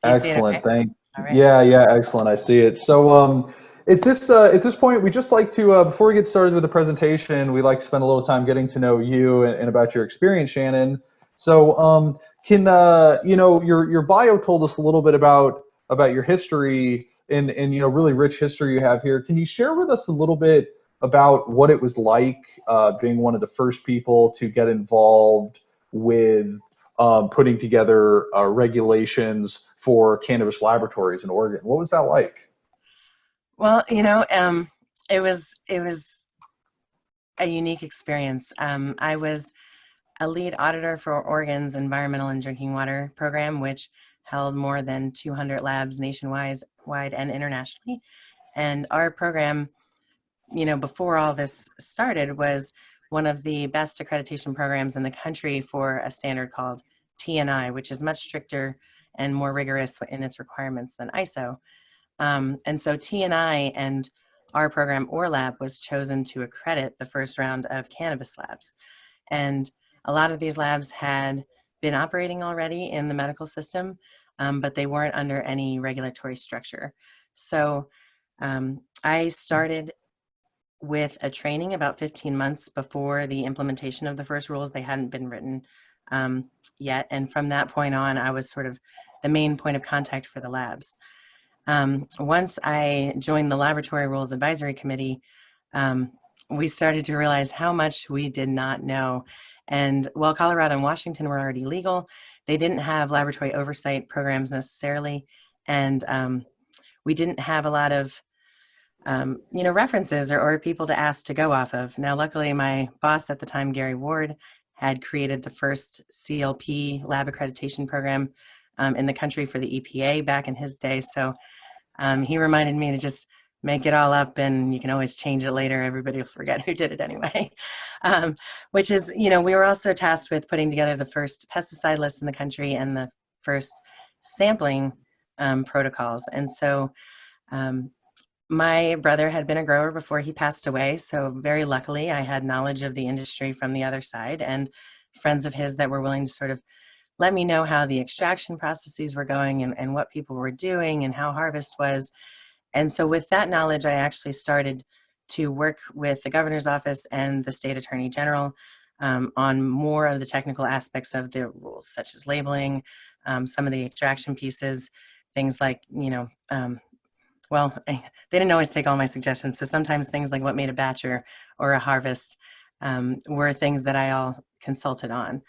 Do you see it Excellent. okay? Thank. All right. Yeah, yeah, excellent. I see it. So, at this point, we just like to before we get started with the presentation, we like to spend a little time getting to know you and about your experience, Shannon. So, can your bio told us a little bit about your history and really rich history you have here. Can you share with us a little bit about what it was like being one of the first people to get involved with putting together regulations for cannabis laboratories in Oregon? What was that like? Well, it was a unique experience. I was a lead auditor for Oregon's Environmental and Drinking Water Program, which held more than 200 labs nationwide wide and internationally. And our program, before all this started, was one of the best accreditation programs in the country for a standard called TNI, which is much stricter and more rigorous in its requirements than ISO. And so TNI and our program, ORLAB, was chosen to accredit the first round of cannabis labs. And a lot of these labs had been operating already in the medical system, but they weren't under any regulatory structure. So I started with a training about 15 months before the implementation of the first rules. They hadn't been written yet. And from that point on, I was sort of the main point of contact for the labs. Once I joined the Laboratory Rules Advisory Committee, we started to realize how much we did not know. And while Colorado and Washington were already legal, they didn't have laboratory oversight programs necessarily. And we didn't have a lot of references or people to ask to go off of. Now, luckily, my boss at the time, Gary Ward, had created the first CLP lab accreditation program in the country for the EPA back in his day. So he reminded me to just make it all up, and you can always change it later. Everybody will forget who did it anyway. Which is, we were also tasked with putting together the first pesticide list in the country and the first sampling protocols. And so my brother had been a grower before he passed away, so very luckily I had knowledge of the industry from the other side and friends of his that were willing to sort of let me know how the extraction processes were going and what people were doing and how harvest was. And so with that knowledge, I actually started to work with the governor's office and the state attorney general on more of the technical aspects of the rules, such as labeling, some of the extraction pieces, things like, well, they didn't always take all my suggestions. So sometimes things like what made a batch or a harvest were things that I all consulted on.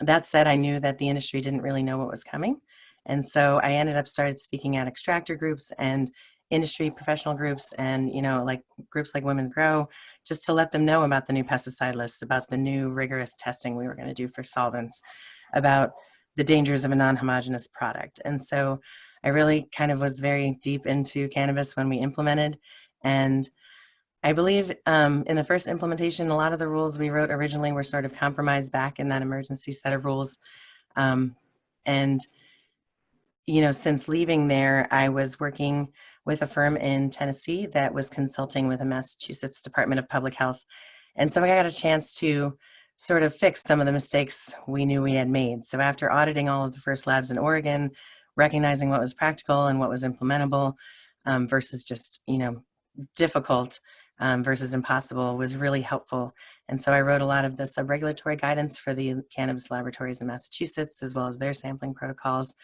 That said, I knew that the industry didn't really know what was coming. And so I ended up started speaking at extractor groups and industry professional groups and, like groups like Women Grow, just to let them know about the new pesticide lists, about the new rigorous testing we were going to do for solvents, about the dangers of a non-homogeneous product. And so I really kind of was very deep into cannabis when we implemented. And I believe in the first implementation, a lot of the rules we wrote originally were sort of compromised back in that emergency set of rules. And since leaving there, I was working with a firm in Tennessee that was consulting with the Massachusetts Department of Public Health. And so I got a chance to sort of fix some of the mistakes we knew we had made. So after auditing all of the first labs in Oregon, recognizing what was practical and what was implementable versus just, difficult versus impossible was really helpful. And so I wrote a lot of the sub-regulatory guidance for the cannabis laboratories in Massachusetts, as well as their sampling protocols.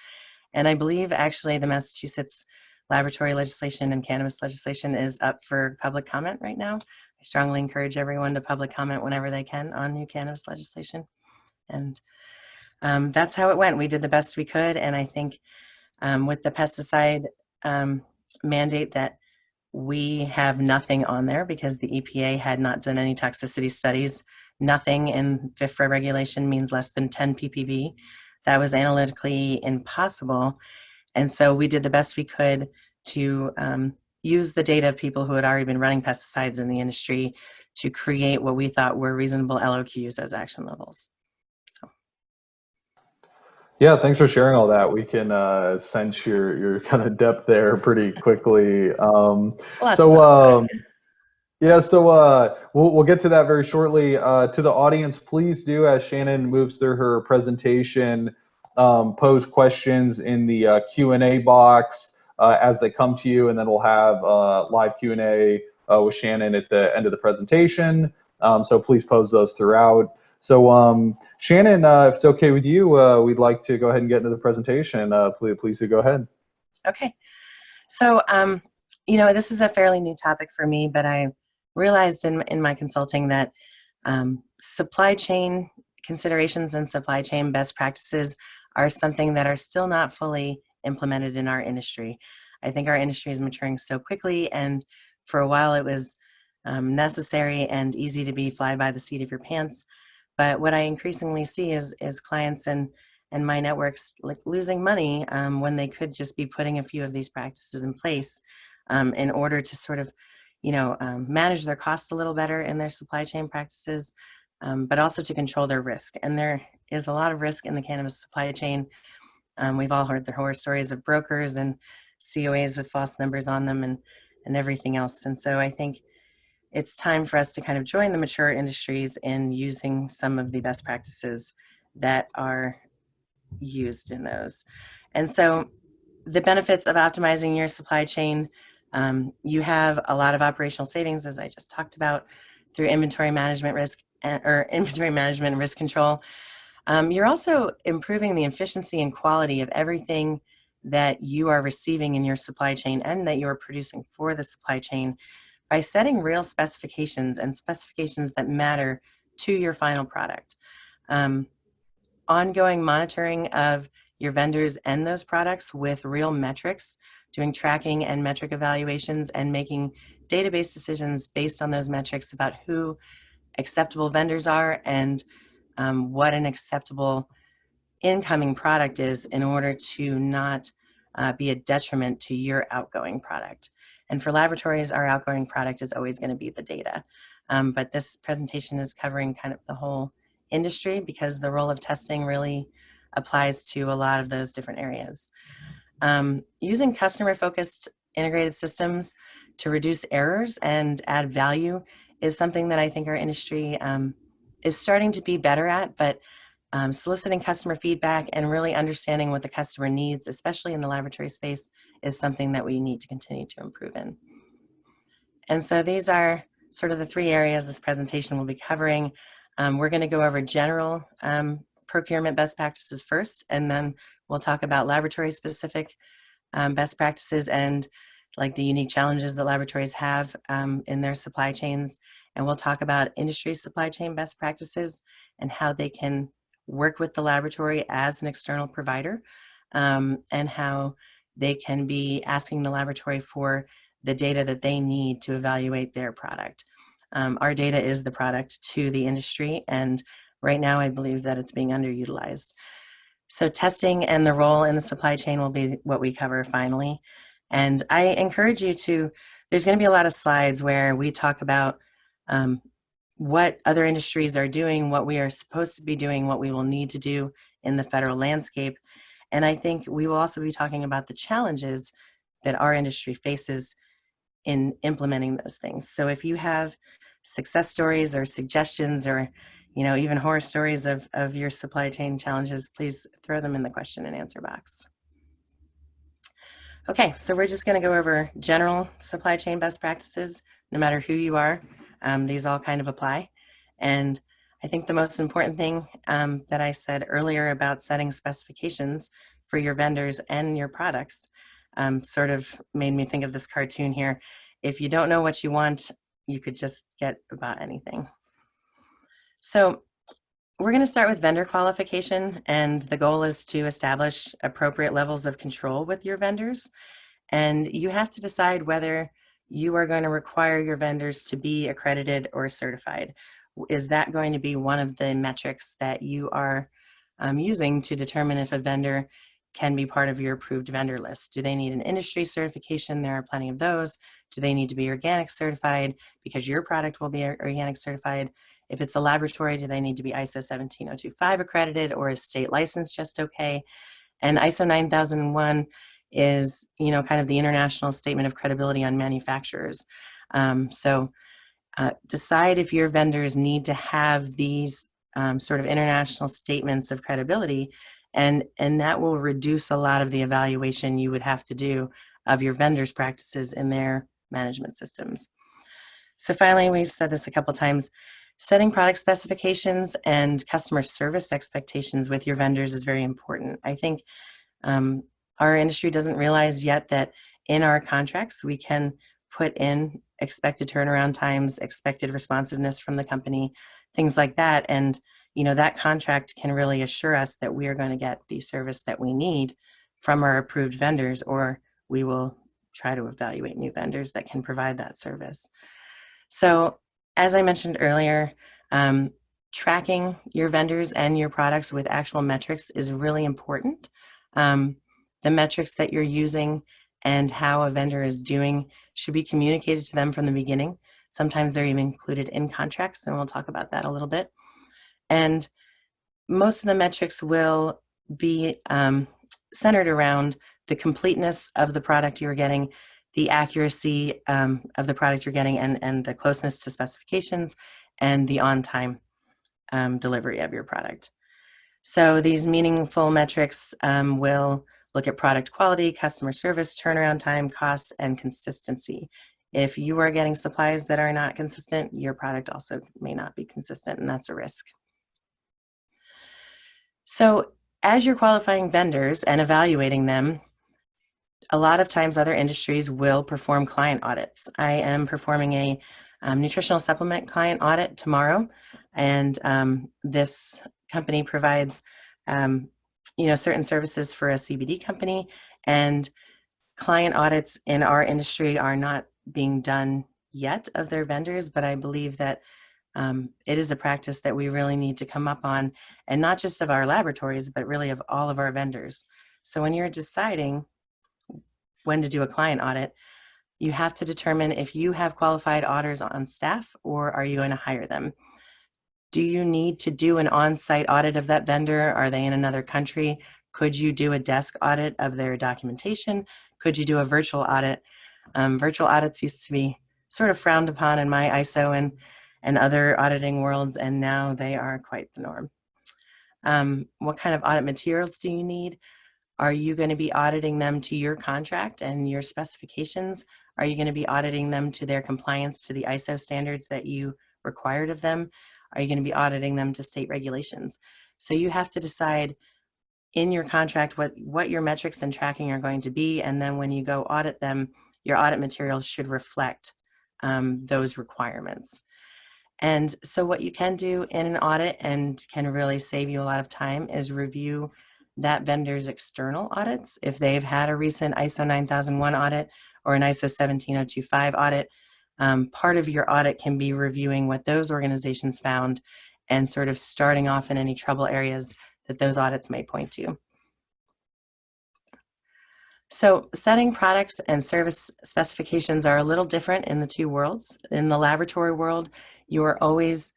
And I believe actually the Massachusetts laboratory legislation and cannabis legislation is up for public comment right now. I strongly encourage everyone to public comment whenever they can on new cannabis legislation. And that's how it went. We did the best we could. And I think with the pesticide mandate that we have nothing on there because the EPA had not done any toxicity studies. Nothing in FIFRA regulation means less than 10 ppb. That was analytically impossible. And so we did the best we could to use the data of people who had already been running pesticides in the industry to create what we thought were reasonable LOQs as action levels. Yeah, thanks for sharing all that. We can sense your kind of depth there pretty quickly. A lot to So talk about. yeah, so we'll get to that very shortly. To the audience, please do, as Shannon moves through her presentation, pose questions in the Q&A box as they come to you, and then we'll have live Q&A with Shannon at the end of the presentation. So please pose those throughout. So Shannon, if it's okay with you, we'd like to go ahead and get into the presentation. Please do go ahead. Okay. So, you know, this is a fairly new topic for me, but I realized in my consulting that supply chain considerations and supply chain best practices are something that are still not fully implemented in our industry. I think our industry is maturing so quickly, and for a while it was necessary and easy to be fly by the seat of your pants. But what I increasingly see is clients and my networks like losing money when they could just be putting a few of these practices in place in order to sort of, you know, manage their costs a little better in their supply chain practices, but also to control their risk. And there is a lot of risk in the cannabis supply chain. We've all heard the horror stories of brokers and COAs with false numbers on them and everything else. And so I think it's time for us to kind of join the mature industries in using some of the best practices that are used in those. And so the benefits of optimizing your supply chain, you have a lot of operational savings, as I just talked about, through inventory management and risk control. You're also improving the efficiency and quality of everything that you are receiving in your supply chain and that you are producing for the supply chain by setting real specifications and specifications that matter to your final product. Ongoing monitoring of your vendors and those products with real metrics, doing tracking and metric evaluations and making database decisions based on those metrics about who acceptable vendors are and what an acceptable incoming product is in order to not be a detriment to your outgoing product. And for laboratories, our outgoing product is always going to be the data. But this presentation is covering kind of the whole industry because the role of testing really applies to a lot of those different areas. Using customer-focused integrated systems to reduce errors and add value is something that I think our industry is starting to be better at, but soliciting customer feedback and really understanding what the customer needs, especially in the laboratory space, is something that we need to continue to improve in. And so these are sort of the three areas this presentation will be covering. We're going to go over general procurement best practices first, and then we'll talk about laboratory specific best practices and like the unique challenges that laboratories have in their supply chains. And we'll talk about industry supply chain best practices and how they can work with the laboratory as an external provider, and how they can be asking the laboratory for the data that they need to evaluate their product. Our data is the product to the industry, and right now I believe that it's being underutilized. So testing and the role in the supply chain will be what we cover finally. And I encourage you to, there's going to be a lot of slides where we talk about what other industries are doing, what we are supposed to be doing, what we will need to do in the federal landscape. And I think we will also be talking about the challenges that our industry faces in implementing those things. So if you have success stories or suggestions or, you know, even horror stories of your supply chain challenges, please throw them in the question and answer box. Okay, so we're just going to go over general supply chain best practices, no matter who you are. These all kind of apply. And I think the most important thing that I said earlier about setting specifications for your vendors and your products sort of made me think of this cartoon here. If you don't know what you want, you could just get about anything. So we're going to start with vendor qualification, and the goal is to establish appropriate levels of control with your vendors. And you have to decide whether you are going to require your vendors to be accredited or certified. Is that going to be one of the metrics that you are using to determine if a vendor can be part of your approved vendor list? Do they need an industry certification? There are plenty of those. Do they need to be organic certified because your product will be organic certified? If it's a laboratory, do they need to be ISO 17025 accredited, or is state license just okay? And ISO 9001 is, you know, kind of the international statement of credibility on manufacturers. Decide if your vendors need to have these sort of international statements of credibility, And that will reduce a lot of the evaluation you would have to do of your vendors' practices in their management systems. So finally, we've said this a couple times, setting product specifications and customer service expectations with your vendors is very important. I think our industry doesn't realize yet that in our contracts, we can put in expected turnaround times, expected responsiveness from the company, things like that. And, that contract can really assure us that we are going to get the service that we need from our approved vendors, or we will try to evaluate new vendors that can provide that service. So, as I mentioned earlier, tracking your vendors and your products with actual metrics is really important. The metrics that you're using and how a vendor is doing should be communicated to them from the beginning. Sometimes they're even included in contracts, and we'll talk about that a little bit. And most of the metrics will be centered around the completeness of the product you're getting, the accuracy of the product you're getting, and the closeness to specifications, and the on-time delivery of your product. So these meaningful metrics will look at product quality, customer service, turnaround time, costs, and consistency. If you are getting supplies that are not consistent, your product also may not be consistent, and that's a risk. So as you're qualifying vendors and evaluating them, a lot of times other industries will perform client audits. I am performing a nutritional supplement client audit tomorrow, and this company provides certain services for a CBD company, and client audits in our industry are not being done yet of their vendors, but I believe that it is a practice that we really need to come up on, and not just of our laboratories, but really of all of our vendors. So when you're deciding when to do a client audit, you have to determine if you have qualified auditors on staff, or are you going to hire them? Do you need to do an on-site audit of that vendor? Are they in another country? Could you do a desk audit of their documentation? Could you do a virtual audit? Virtual audits used to be sort of frowned upon in my ISO and other auditing worlds, and now they are quite the norm. What kind of audit materials do you need? Are you going to be auditing them to your contract and your specifications? Are you going to be auditing them to their compliance to the ISO standards that you required of them? Are you going to be auditing them to state regulations? So you have to decide in your contract what your metrics and tracking are going to be, and then when you go audit them, your audit materials should reflect those requirements. And so what you can do in an audit, and can really save you a lot of time, is review that vendor's external audits. If they've had a recent ISO 9001 audit or an ISO 17025 audit, part of your audit can be reviewing what those organizations found and sort of starting off in any trouble areas that those audits may point to. So setting products and service specifications are a little different in the two worlds. In the laboratory world, you are always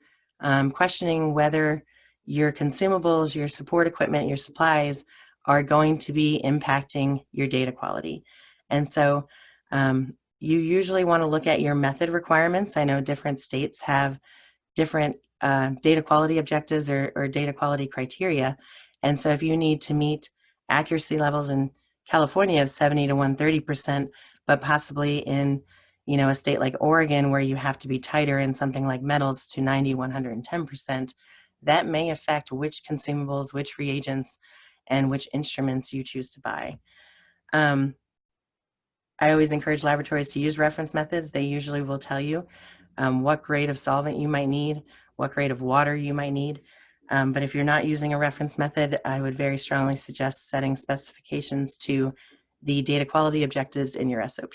questioning whether your consumables, your support equipment, your supplies are going to be impacting your data quality. And so you usually want to look at your method requirements. I know different states have different data quality objectives or data quality criteria. And so if you need to meet accuracy levels in California of 70 to 130%, but possibly in a state like Oregon where you have to be tighter in something like metals to 90, 110%, that may affect which consumables, which reagents, and which instruments you choose to buy. I always encourage laboratories to use reference methods. They usually will tell you what grade of solvent you might need, what grade of water you might need. But if you're not using a reference method, I would very strongly suggest setting specifications to the data quality objectives in your SOP.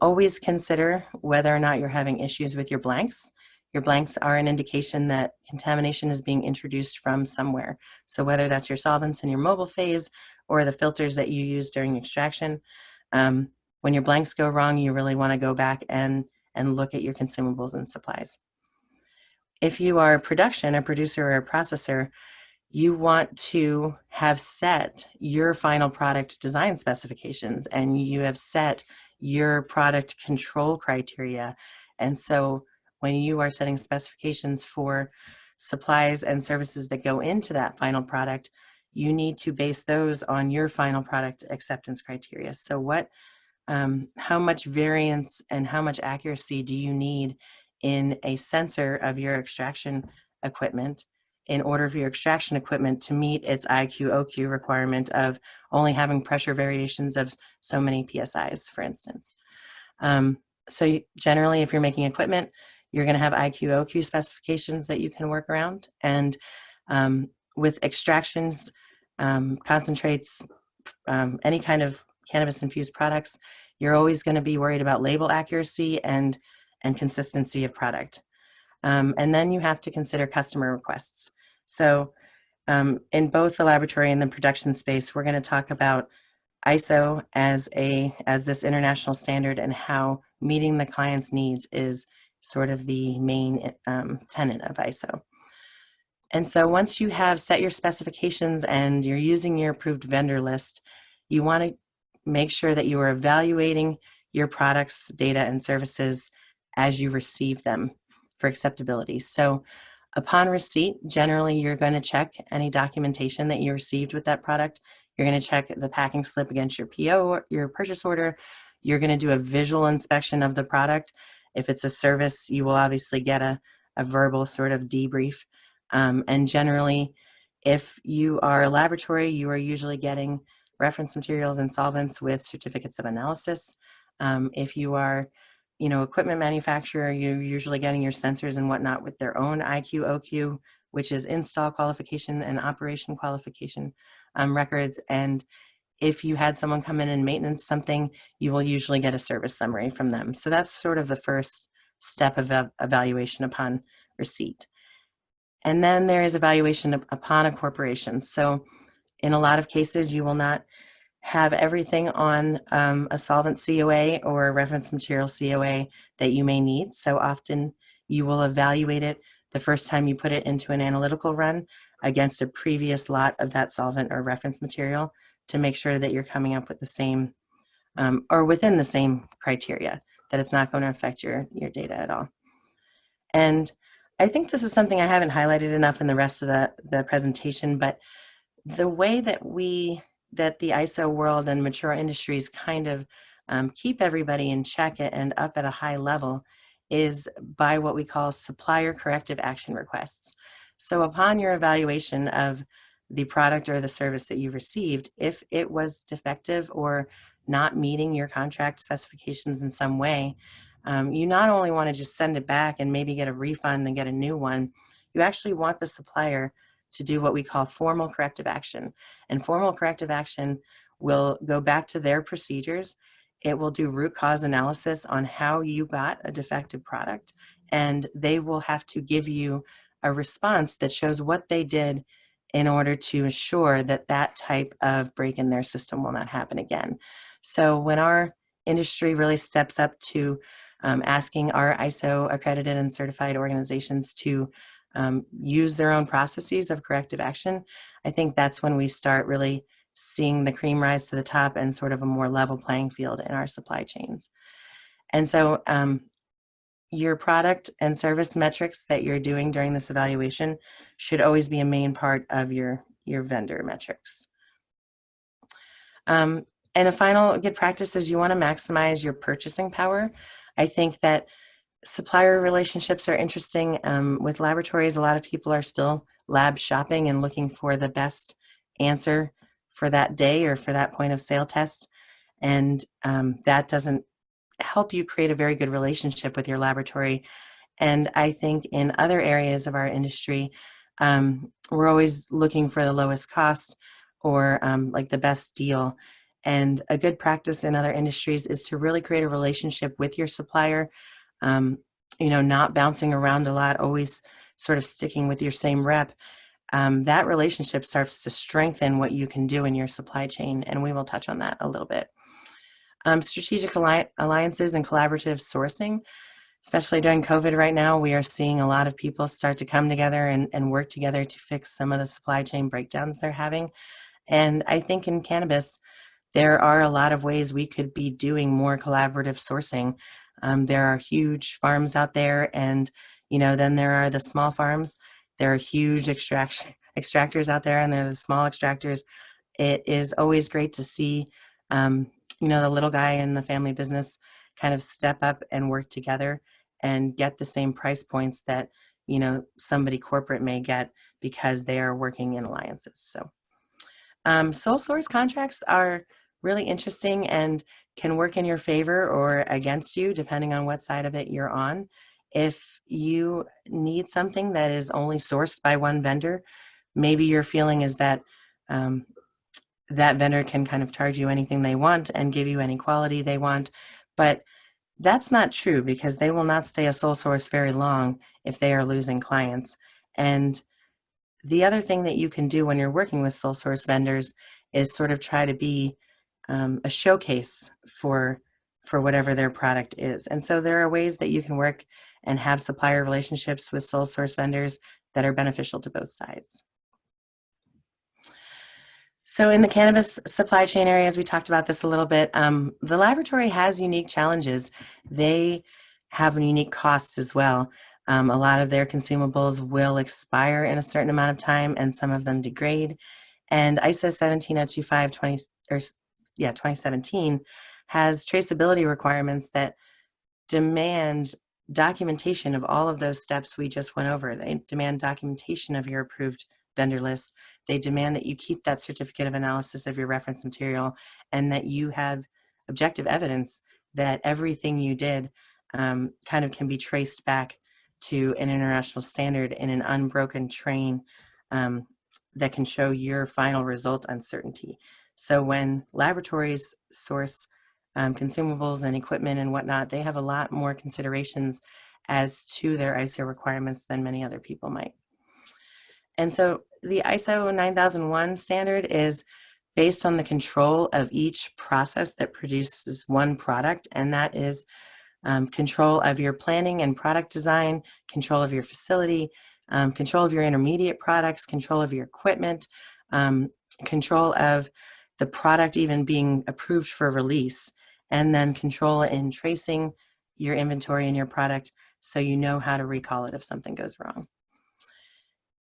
Always consider whether or not you're having issues with your blanks. Your blanks are an indication that contamination is being introduced from somewhere. So whether that's your solvents in your mobile phase or the filters that you use during extraction, when your blanks go wrong, you really want to go back and look at your consumables and supplies. If you are a producer or a processor, you want to have set your final product design specifications, and you have set your product control criteria. And so when you are setting specifications for supplies and services that go into that final product, you need to base those on your final product acceptance criteria. So how much variance and how much accuracy do you need in a sensor of your extraction equipment in order for your extraction equipment to meet its IQ/OQ requirement of only having pressure variations of so many PSIs, for instance. So generally, if you're making equipment, you're going to have IQ/OQ specifications that you can work around. And with extractions, concentrates, any kind of cannabis-infused products, you're always going to be worried about label accuracy and consistency of product. And then you have to consider customer requests. So in both the laboratory and the production space, we're going to talk about ISO as this international standard and how meeting the client's needs is sort of the main tenet of ISO. And so once you have set your specifications and you're using your approved vendor list, you want to make sure that you are evaluating your products, data, and services as you receive them for acceptability. So upon receipt, generally you're going to check any documentation that you received with that product. You're going to check the packing slip against your PO, your purchase order. You're going to do a visual inspection of the product. If it's a service, you will obviously get a verbal sort of debrief. And generally, if you are a laboratory, you are usually getting reference materials and solvents with certificates of analysis. If you are, equipment manufacturer, you're usually getting your sensors and whatnot with their own IQ/OQ, which is install qualification and operation qualification records. And if you had someone come in and maintenance something, you will usually get a service summary from them. So that's sort of the first step of evaluation upon receipt. And then there is evaluation upon a corporation. So in a lot of cases, you will not have everything on a solvent COA or a reference material COA that you may need. So often you will evaluate it the first time you put it into an analytical run against a previous lot of that solvent or reference material to make sure that you're coming up with the same or within the same criteria, that it's not going to affect your data at all. And I think this is something I haven't highlighted enough in the rest of the presentation, but the way that the ISO world and mature industries kind of keep everybody in check and up at a high level is by what we call supplier corrective action requests. So upon your evaluation of the product or the service that you received, if it was defective or not meeting your contract specifications in some way, you not only want to just send it back and maybe get a refund and get a new one, you actually want the supplier to do what we call formal corrective action. And formal corrective action will go back to their procedures. It will do root cause analysis on how you got a defective product, and they will have to give you a response that shows what they did in order to assure that that type of break in their system will not happen again. So when our industry really steps up to asking our ISO accredited and certified organizations to use their own processes of corrective action, I think that's when we start really seeing the cream rise to the top and sort of a more level playing field in our supply chains. And so your product and service metrics that you're doing during this evaluation should always be a main part of your vendor metrics. And a final good practice is you want to maximize your purchasing power. I think that supplier relationships are interesting. With laboratories, a lot of people are still lab shopping and looking for the best answer for that day or for that point of sale test. And that doesn't help you create a very good relationship with your laboratory. And I think in other areas of our industry, we're always looking for the lowest cost or like the best deal. And a good practice in other industries is to really create a relationship with your supplier, not bouncing around a lot, always sort of sticking with your same rep. That relationship starts to strengthen what you can do in your supply chain, and we will touch on that a little bit. Strategic alliances and collaborative sourcing, especially during COVID right now, we are seeing a lot of people start to come together and work together to fix some of the supply chain breakdowns they're having. And I think in cannabis, there are a lot of ways we could be doing more collaborative sourcing. There are huge farms out there, and then there are the small farms. There are huge extractors out there, and they're the small extractors. It is always great to see, the little guy in the family business kind of step up and work together and get the same price points that, somebody corporate may get because they are working in alliances. So sole source contracts are really interesting and can work in your favor or against you, depending on what side of it you're on. If you need something that is only sourced by one vendor, maybe your feeling is that that vendor can kind of charge you anything they want and give you any quality they want. But that's not true, because they will not stay a sole source very long if they are losing clients. And the other thing that you can do when you're working with sole source vendors is sort of try to be a showcase for whatever their product is. And so there are ways that you can work and have supplier relationships with sole source vendors that are beneficial to both sides. So in the cannabis supply chain areas, we talked about this a little bit. The laboratory has unique challenges. They have unique costs as well. A lot of their consumables will expire in a certain amount of time, and some of them degrade. And ISO 17025 2017 has traceability requirements that demand documentation of all of those steps we just went over. They demand documentation of your approved vendor list. They demand that you keep that certificate of analysis of your reference material, and that you have objective evidence that everything you did kind of can be traced back to an international standard in an unbroken train that can show your final result uncertainty. So when laboratories source consumables and equipment and whatnot, they have a lot more considerations as to their ISO requirements than many other people might. And so the ISO 9001 standard is based on the control of each process that produces one product, and that is control of your planning and product design, control of your facility, control of your intermediate products, control of your equipment, control of the product even being approved for release, and then control in tracing your inventory and your product so you know how to recall it if something goes wrong.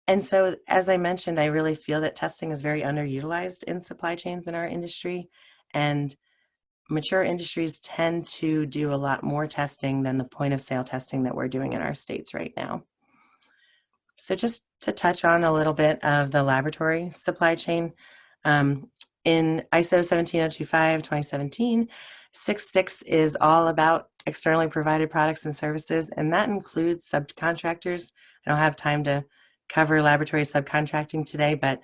And so, as I mentioned, I really feel that testing is very underutilized in supply chains in our industry, and mature industries tend to do a lot more testing than the point of sale testing that we're doing in our states right now. So just to touch on a little bit of the laboratory supply chain, in ISO 17025 2017, 6.6 is all about externally provided products and services, and that includes subcontractors. I don't have time to cover laboratory subcontracting today, but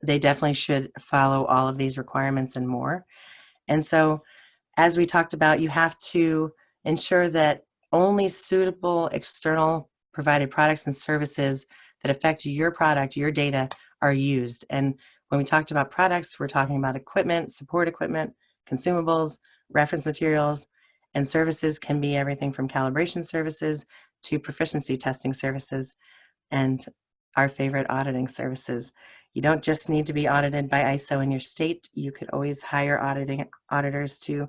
they definitely should follow all of these requirements and more. And so, as we talked about, you have to ensure that only suitable external provided products and services that affect your product, your data, are used. And when we talked about products, we're talking about equipment, support equipment, consumables, reference materials, and services can be everything from calibration services to proficiency testing services, and our favorite, auditing services. You don't just need to be audited by ISO in your state. You could always hire auditors to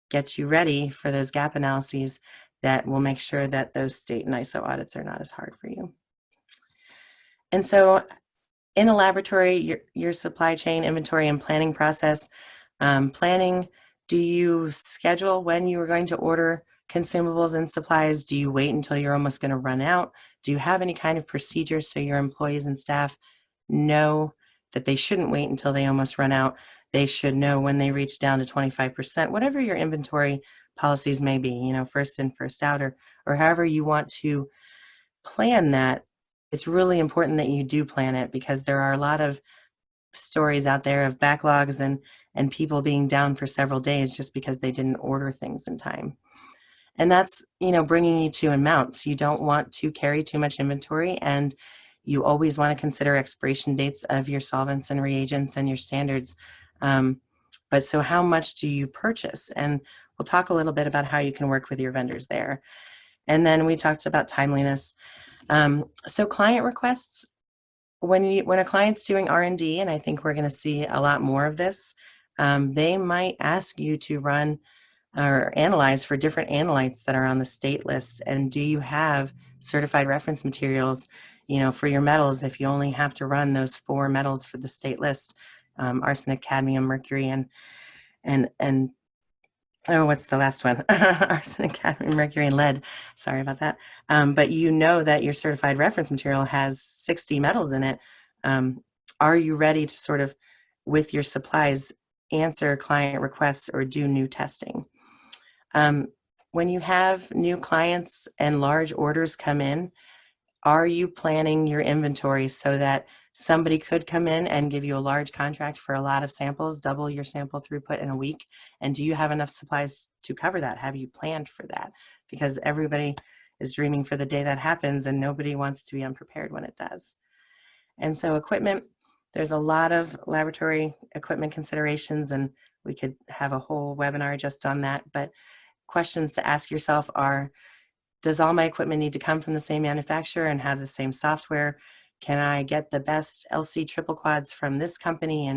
get you ready for those gap analyses that will make sure that those state and ISO audits are not as hard for you. And so in a laboratory, your supply chain inventory and planning process, planning, do you schedule when you are going to order consumables and supplies? Do you wait until you're almost going to run out? Do you have any kind of procedure so your employees and staff know that they shouldn't wait until they almost run out? They should know when they reach down to 25%, whatever your inventory policies may be, first in, first out, or however you want to plan that. It's really important that you do plan it, because there are a lot of stories out there of backlogs and people being down for several days just because they didn't order things in time. And that's, bringing you to amounts. You don't want to carry too much inventory, and you always want to consider expiration dates of your solvents and reagents and your standards. But so how much do you purchase? And we'll talk a little bit about how you can work with your vendors there. And then we talked about timeliness. So client requests, when a client's doing R&D, and I think we're going to see a lot more of this, they might ask you to run or analyze for different analytes that are on the state lists. And do you have certified reference materials for your metals, if you only have to run those 4 metals for the state list, arsenic, cadmium, mercury, and oh, what's the last one? Arsenic, cadmium, mercury, and lead. Sorry about that. But that your certified reference material has 60 metals in it. Are you ready to sort of, with your supplies, answer client requests or do new testing? When you have new clients and large orders come in, are you planning your inventory so that somebody could come in and give you a large contract for a lot of samples, double your sample throughput in a week? And do you have enough supplies to cover that? Have you planned for that? Because everybody is dreaming for the day that happens, and nobody wants to be unprepared when it does. And so equipment, there's a lot of laboratory equipment considerations, and we could have a whole webinar just on that. But questions to ask yourself are, does all my equipment need to come from the same manufacturer and have the same software? Can I get the best LC triple quads from this company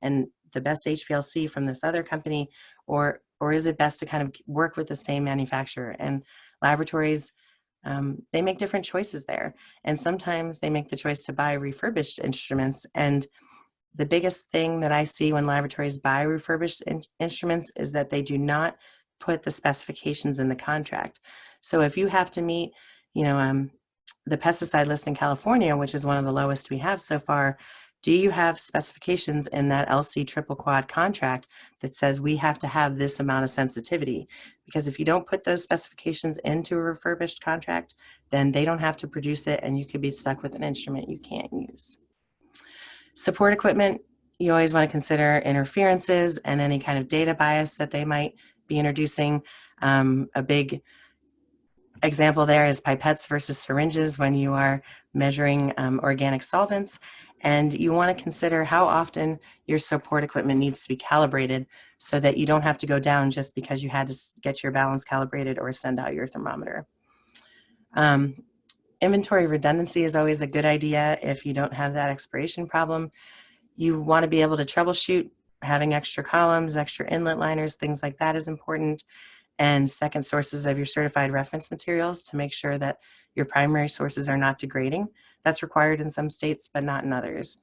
and the best HPLC from this other company? Or is it best to kind of work with the same manufacturer? And laboratories, they make different choices there. And sometimes they make the choice to buy refurbished instruments. And the biggest thing that I see when laboratories buy refurbished instruments is that they do not put the specifications in the contract. So if you have to meet, the pesticide list in California, which is one of the lowest we have so far, do you have specifications in that LC triple quad contract that says we have to have this amount of sensitivity? Because if you don't put those specifications into a refurbished contract, then they don't have to produce it, and you could be stuck with an instrument you can't use. Support equipment, you always want to consider interferences and any kind of data bias that they might be introducing. A big example there is pipettes versus syringes when you are measuring organic solvents. And you want to consider how often your support equipment needs to be calibrated so that you don't have to go down just because you had to get your balance calibrated or send out your thermometer. Inventory redundancy is always a good idea if you don't have that expiration problem. You want to be able to troubleshoot. Having extra columns, extra inlet liners, things like that is important. And second sources of your certified reference materials to make sure that your primary sources are not degrading. That's required in some states, but not in others.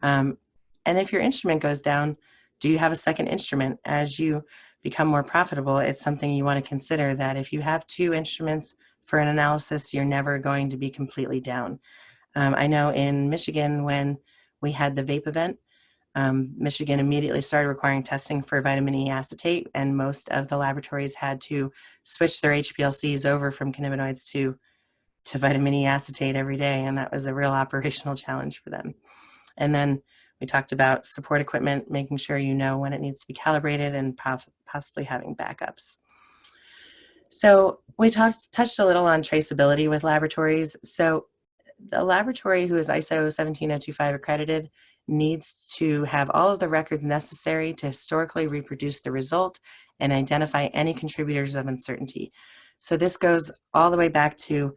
And if your instrument goes down, do you have a second instrument? As you become more profitable, it's something you want to consider, that if you have 2 instruments for an analysis, you're never going to be completely down. I know in Michigan, when we had the vape event, Michigan immediately started requiring testing for vitamin E acetate, and most of the laboratories had to switch their HPLCs over from cannabinoids to vitamin E acetate every day, and that was a real operational challenge for them. And then we talked about support equipment, making sure you know when it needs to be calibrated, and possibly having backups. So we touched a little on traceability with laboratories. So the laboratory who is ISO 17025 accredited needs to have all of the records necessary to historically reproduce the result and identify any contributors of uncertainty. So this goes all the way back to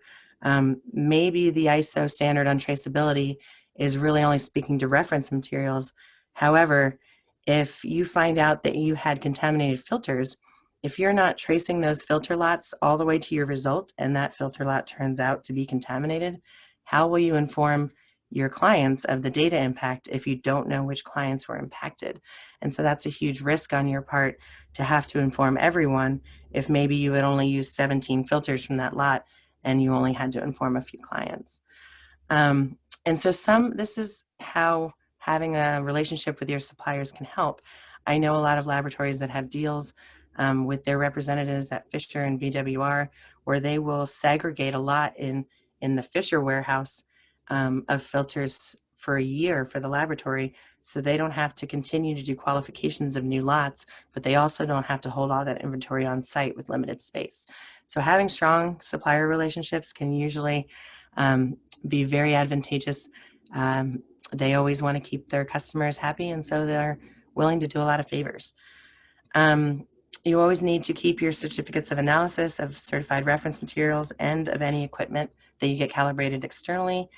maybe the ISO standard on traceability is really only speaking to reference materials. However, if you find out that you had contaminated filters, if you're not tracing those filter lots all the way to your result and that filter lot turns out to be contaminated, how will you inform your clients of the data impact if you don't know which clients were impacted? And so that's a huge risk on your part to have to inform everyone if maybe you had only used 17 filters from that lot and you only had to inform a few clients. And so this is how having a relationship with your suppliers can help. I know a lot of laboratories that have deals with their representatives at Fisher and BWR, where they will segregate a lot in the Fisher warehouse of filters for a year for the laboratory, so they don't have to continue to do qualifications of new lots, but they also don't have to hold all that inventory on site with limited space. So having strong supplier relationships can usually be very advantageous. They always want to keep their customers happy, and so they're willing to do a lot of favors. You always need to keep your certificates of analysis of certified reference materials and of any equipment that you get calibrated externally.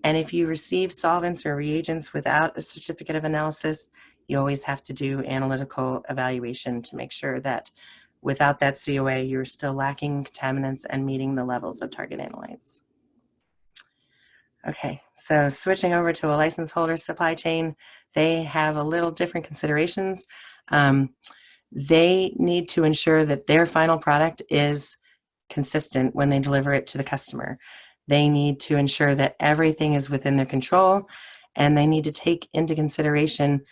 And if you receive solvents or reagents without a certificate of analysis, you always have to do analytical evaluation to make sure that without that COA, you're still lacking contaminants and meeting the levels of target analytes. Okay, so switching over to a license holder supply chain, they have a little different considerations. Um, they need to ensure that their final product is consistent when they deliver it to the customer. They need to ensure that everything is within their control, and they need to take into consideration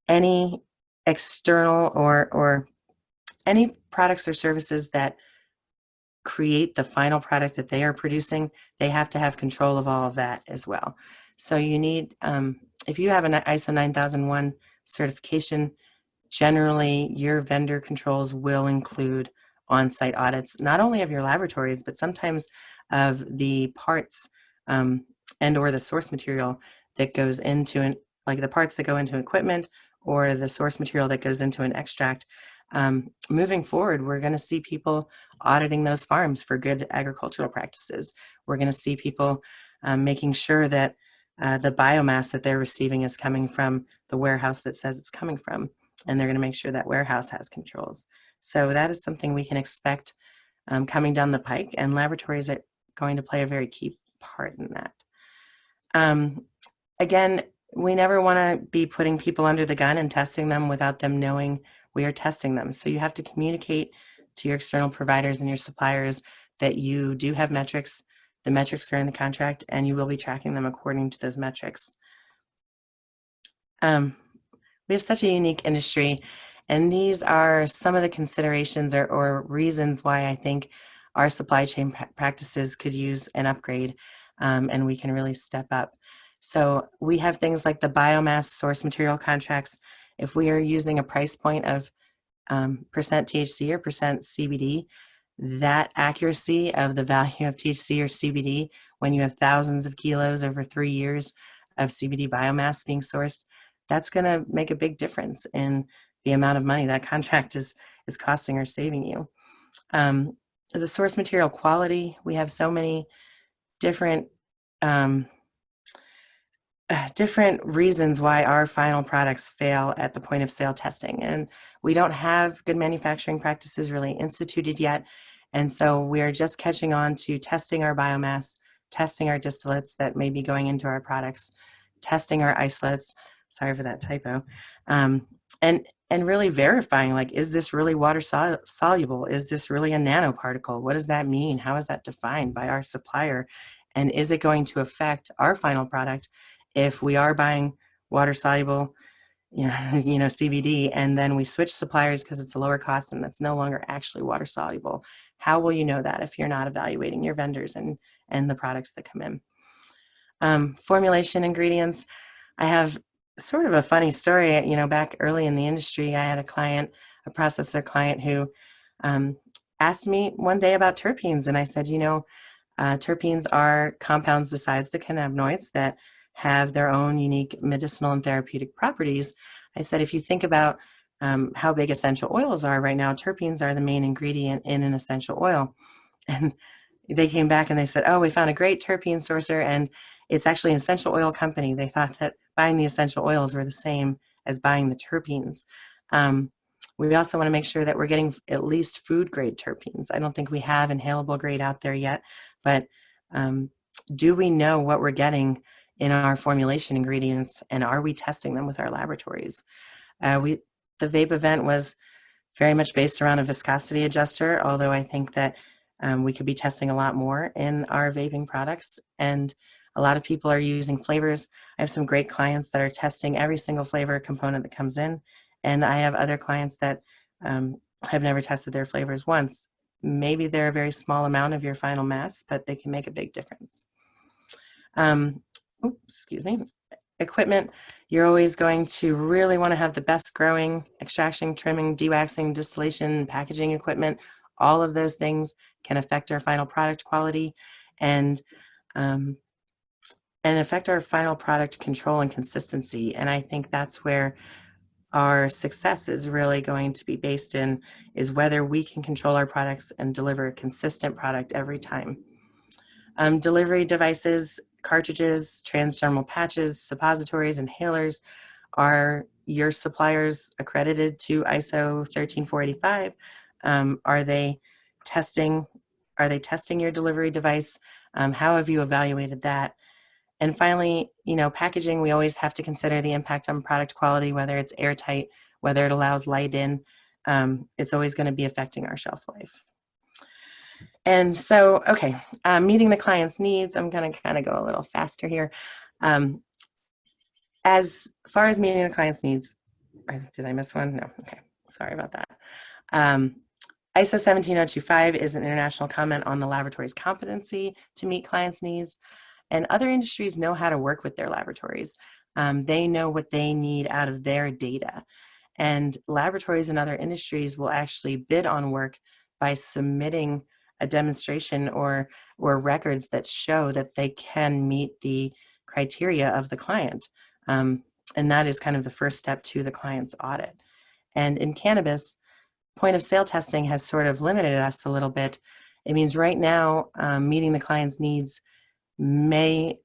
any external or any products or services that create the final product that they are producing. They have to have control of all of that as well. So you need, if you have an ISO 9001 certification, generally your vendor controls will include on-site audits, not only of your laboratories, but sometimes of the parts and or the source material that goes into like the parts that go into equipment or the source material that goes into an extract. Moving forward, we're going to see people auditing those farms for good agricultural practices. We're going to see people making sure that the biomass that they're receiving is coming from the warehouse that says it's coming from, and they're going to make sure that warehouse has controls. So that is something we can expect coming down the pike, and laboratories are going to play a very key part in that. Again, we never want to be putting people under the gun and testing them without them knowing we are testing them. So you have to communicate to your external providers and your suppliers that you do have metrics. The metrics are in the contract, and you will be tracking them according to those metrics. We have such a unique industry, and these are some of the considerations or reasons why I think our supply chain practices could use an upgrade, and we can really step up. So we have things like the biomass source material contracts. If we are using a price point of percent THC or percent CBD, that accuracy of the value of THC or CBD when you have thousands of kilos over 3 years of CBD biomass being sourced, that's going to make a big difference in the amount of money that contract is costing or saving you. The source material quality, we have so many different different reasons why our final products fail at the point of sale testing. And we don't have good manufacturing practices really instituted yet. And so we are just catching on to testing our biomass, testing our distillates that may be going into our products, testing our isolates, sorry for that typo, and really verifying, like, is this really water soluble? Is this really a nanoparticle? What does that mean? How is that defined by our supplier? And is it going to affect our final product if we are buying water soluble, CBD, and then we switch suppliers because it's a lower cost and that's no longer actually water soluble? How will you know that if you're not evaluating your vendors and the products that come in? Formulation ingredients. I have sort of a funny story. Back early in the industry, I had a processor client who asked me one day about terpenes, and I said, terpenes are compounds besides the cannabinoids that have their own unique medicinal and therapeutic properties. I said, if you think about how big essential oils are right now, terpenes are the main ingredient in an essential oil. And they came back and they said, oh, we found a great terpene sourcer, and it's actually an essential oil company. They thought that buying the essential oils were the same as buying the terpenes. We also want to make sure that we're getting at least food grade terpenes. I don't think we have inhalable grade out there yet, but do we know what we're getting in our formulation ingredients, and are we testing them with our laboratories? The vape event was very much based around a viscosity adjuster, although I think that we could be testing a lot more in our vaping products, and a lot of people are using flavors. I have some great clients that are testing every single flavor component that comes in, and I have other clients that have never tested their flavors once. Maybe they're a very small amount of your final mass, but they can make a big difference. Excuse me. Equipment, you're always going to really want to have the best growing, extraction, trimming, dewaxing, distillation, packaging equipment. All of those things can affect our final product quality and affect our final product control and consistency. And I think that's where our success is really going to be based in, is whether we can control our products and deliver a consistent product every time. Delivery devices, cartridges, transdermal patches, suppositories, inhalers, are your suppliers accredited to ISO 13485? Are they testing your delivery device? How have you evaluated that? And finally, packaging, we always have to consider the impact on product quality, whether it's airtight, whether it allows light in. It's always going to be affecting our shelf life. And so, okay, meeting the client's needs, I'm going to kind of go a little faster here. As far as meeting the client's needs, did I miss one? No, okay, sorry about that. ISO 17025 is an international comment on the laboratory's competency to meet clients' needs. And other industries know how to work with their laboratories. They know what they need out of their data. And laboratories in other industries will actually bid on work by submitting a demonstration or records that show that they can meet the criteria of the client. And that is kind of the first step to the client's audit. And in cannabis, point of sale testing has sort of limited us a little bit. It means right now, meeting the client's needs may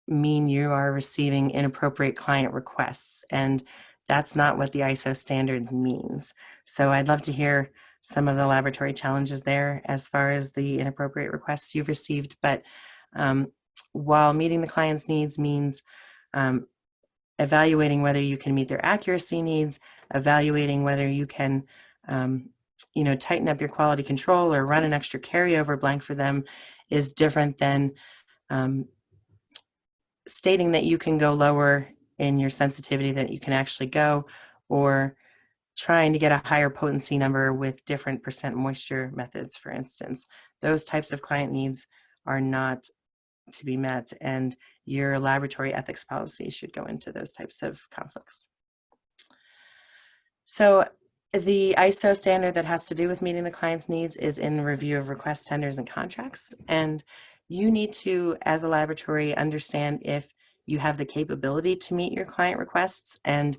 mean you are receiving inappropriate client requests, and that's not what the ISO standard means. So I'd love to hear some of the laboratory challenges there as far as the inappropriate requests you've received. But while meeting the client's needs means evaluating whether you can meet their accuracy needs, evaluating whether you can tighten up your quality control or run an extra carryover blank for them, is different than stating that you can go lower in your sensitivity that you can actually go, or trying to get a higher potency number with different percent moisture methods, for instance. Those types of client needs are not to be met, and your laboratory ethics policy should go into those types of conflicts. So the ISO standard that has to do with meeting the client's needs is in review of request tenders and contracts. And you need to, as a laboratory, understand if you have the capability to meet your client requests, and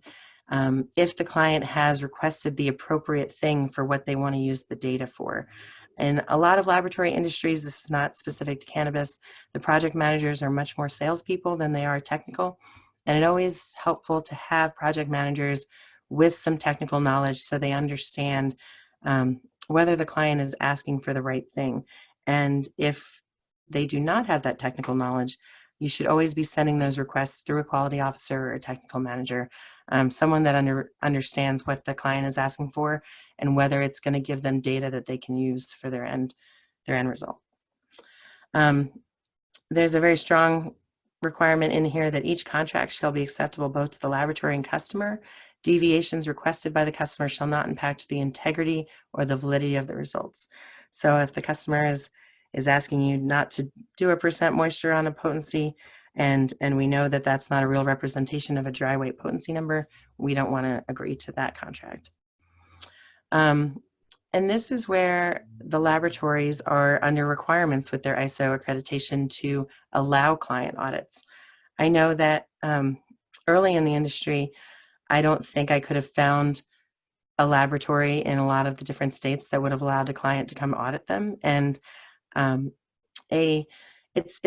if the client has requested the appropriate thing for what they want to use the data for. In a lot of laboratory industries, this is not specific to cannabis, the project managers are much more salespeople than they are technical. And it's always helpful to have project managers with some technical knowledge so they understand whether the client is asking for the right thing. And if they do not have that technical knowledge, you should always be sending those requests through a quality officer or a technical manager, someone that understands what the client is asking for and whether it's going to give them data that they can use for their end result. There's a very strong requirement in here that each contract shall be acceptable both to the laboratory and customer. Deviations requested by the customer shall not impact the integrity or the validity of the results. So if the customer is asking you not to do a percent moisture on a potency, and we know that that's not a real representation of a dry weight potency number, we don't want to agree to that contract. And this is where the laboratories are under requirements with their ISO accreditation to allow client audits. I know that early in the industry, I don't think I could have found a laboratory in a lot of the different states that would have allowed a client to come audit them. And it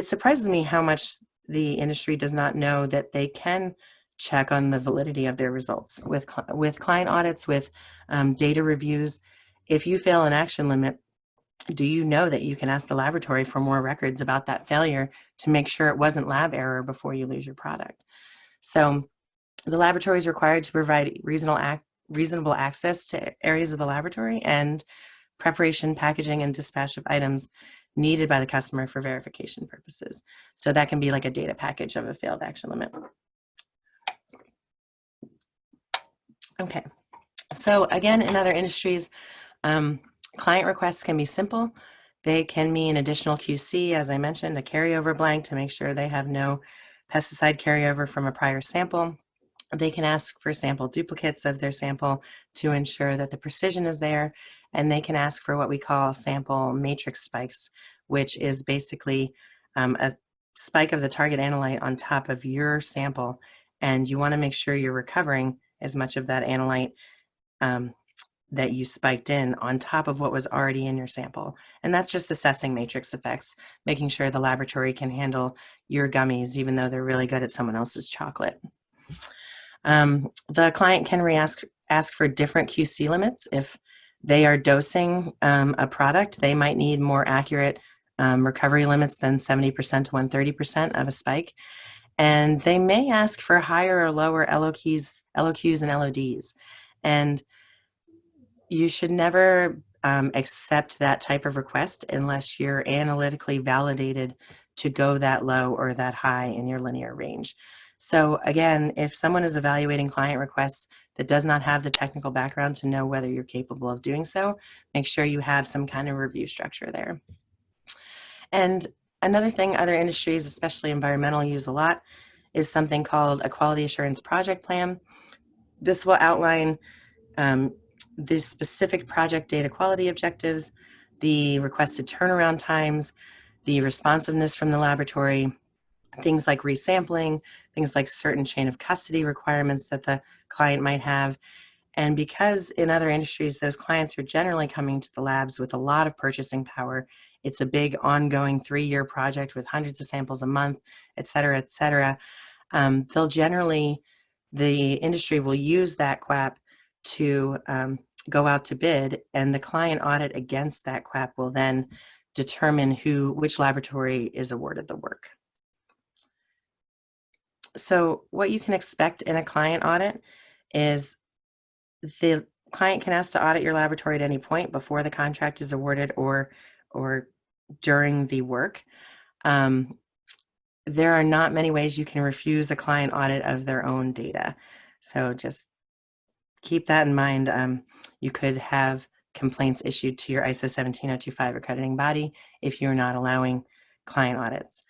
surprises me how much the industry does not know that they can check on the validity of their results with client audits, with data reviews. If you fail an action limit, do you know that you can ask the laboratory for more records about that failure to make sure it wasn't lab error before you lose your product? So the laboratory is required to provide reasonable access to areas of the laboratory and preparation, packaging, and dispatch of items needed by the customer for verification purposes. So that can be like a data package of a failed action limit. Okay, so again, in other industries, client requests can be simple. They can mean additional QC, as I mentioned, a carryover blank to make sure they have no pesticide carryover from a prior sample. They can ask for sample duplicates of their sample to ensure that the precision is there, and they can ask for what we call sample matrix spikes, which is basically a spike of the target analyte on top of your sample, and you want to make sure you're recovering as much of that analyte that you spiked in on top of what was already in your sample. And that's just assessing matrix effects, making sure the laboratory can handle your gummies even though they're really good at someone else's chocolate. The client can ask for different QC limits. If they are dosing a product, they might need more accurate recovery limits than 70% to 130% of a spike. And they may ask for higher or lower LOQs and LODs. And you should never accept that type of request unless you're analytically validated to go that low or that high in your linear range. So again, if someone is evaluating client requests that does not have the technical background to know whether you're capable of doing so, make sure you have some kind of review structure there. And another thing other industries, especially environmental, use a lot is something called a quality assurance project plan. This will outline the specific project data quality objectives, the requested turnaround times, the responsiveness from the laboratory, things like resampling, things like certain chain of custody requirements that the client might have. And because in other industries, those clients are generally coming to the labs with a lot of purchasing power, it's a big ongoing 3-year project with hundreds of samples a month, et cetera, they'll generally, the industry will use that QAP to go out to bid, and the client audit against that QAP will then determine which laboratory is awarded the work. So what you can expect in a client audit is the client can ask to audit your laboratory at any point before the contract is awarded or during the work. There are not many ways you can refuse a client audit of their own data. So just keep that in mind. You could have complaints issued to your ISO 17025 accrediting body if you're not allowing client audits.